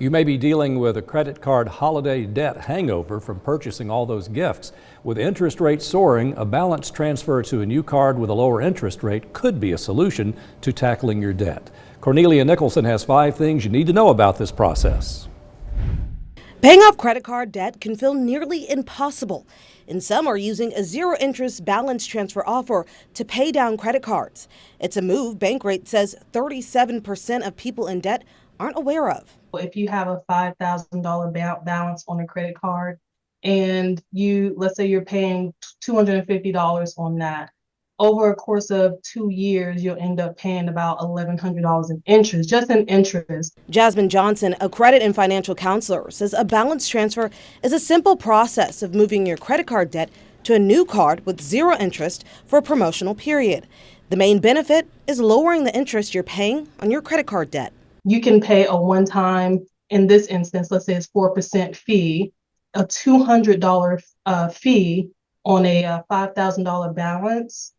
You may be dealing with a credit card holiday debt hangover from purchasing all those gifts. With interest rates soaring, a balance transfer to a new card with a lower interest rate could be a solution to tackling your debt. Cornelia Nicholson has 5 things you need to know about this process. Paying off credit card debt can feel nearly impossible, and some are using a zero-interest balance transfer offer to pay down credit cards. It's a move Bankrate says 37% of people in debt aren't aware of. If you have a $5,000 balance on a credit card and let's say you're paying $250 on that, over a course of 2 years, you'll end up paying about $1,100 in interest, just in interest. Jasmine Johnson, a credit and financial counselor, says a balance transfer is a simple process of moving your credit card debt to a new card with zero interest for a promotional period. The main benefit is lowering the interest you're paying on your credit card debt. You can pay a one-time, in this instance, let's say it's 4% fee, a $200 fee on a $5,000 balance.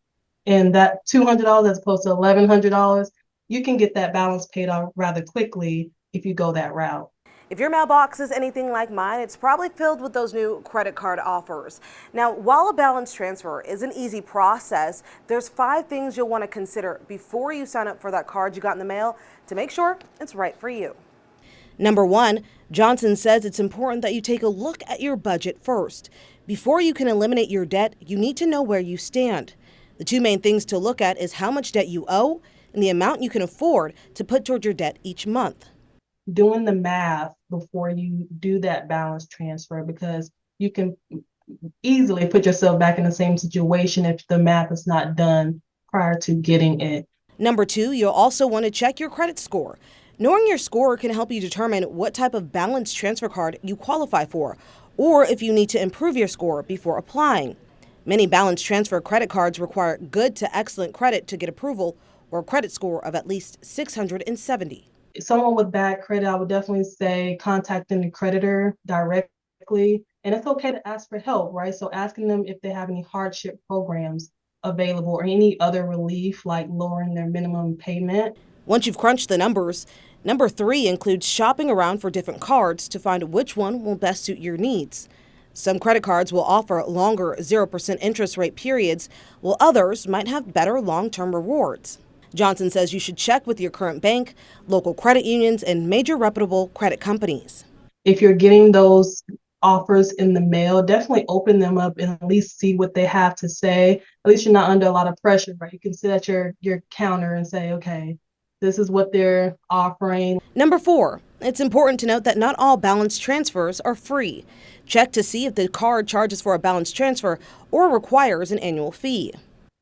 And that $200 as opposed to $1,100, you can get that balance paid off rather quickly if you go that route. If your mailbox is anything like mine, it's probably filled with those new credit card offers. Now, while a balance transfer is an easy process, there's 5 things you'll want to consider before you sign up for that card you got in the mail to make sure it's right for you. Number 1, Johnson says it's important that you take a look at your budget first. Before you can eliminate your debt, you need to know where you stand. The 2 main things to look at is how much debt you owe and the amount you can afford to put toward your debt each month. Doing the math before you do that balance transfer, because you can easily put yourself back in the same situation if the math is not done prior to getting it. Number 2, you'll also want to check your credit score. Knowing your score can help you determine what type of balance transfer card you qualify for, or if you need to improve your score before applying. Many balance transfer credit cards require good to excellent credit to get approval, or a credit score of at least 670. Someone with bad credit, I would definitely say contacting the creditor directly. And it's okay to ask for help, right? So asking them if they have any hardship programs available or any other relief like lowering their minimum payment. Once you've crunched the numbers, number 3 includes shopping around for different cards to find which one will best suit your needs. Some credit cards will offer longer 0% interest rate periods, while others might have better long-term rewards. Johnson says you should check with your current bank, local credit unions, and major reputable credit companies. If you're getting those offers in the mail, definitely open them up and at least see what they have to say. At least you're not under a lot of pressure, right? You can sit at your counter and say, okay, this is what they're offering. Number 4, it's important to note that not all balance transfers are free. Check to see if the card charges for a balance transfer or requires an annual fee.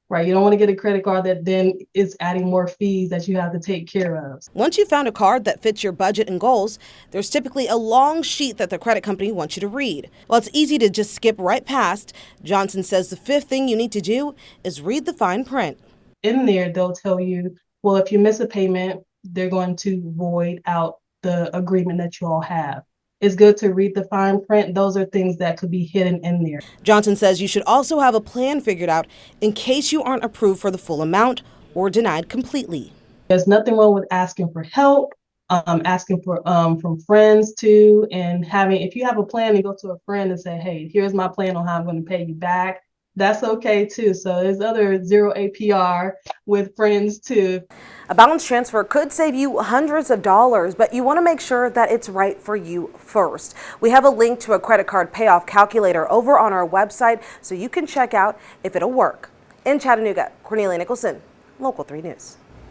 Right, you don't want to get a credit card that then is adding more fees that you have to take care of. Once you've found a card that fits your budget and goals, there's typically a long sheet that the credit company wants you to read. While it's easy to just skip right past, Johnson says the 5th thing you need to do is read the fine print. In there, they'll tell you, well, if you miss a payment, they're going to void out the agreement that you all have. It's good to read the fine print. Those are things that could be hidden in there. Johnson says you should also have a plan figured out in case you aren't approved for the full amount or denied completely. There's nothing wrong with asking for help, asking for from friends too, and if you have a plan and go to a friend and say, hey, here's my plan on how I'm going to pay you back. That's okay too. So there's other zero APR with friends too. A balance transfer could save you hundreds of dollars, but you want to make sure that it's right for you first. We have a link to a credit card payoff calculator over on our website so you can check out if it'll work. In Chattanooga, Cornelia Nicholson, Local 3 News.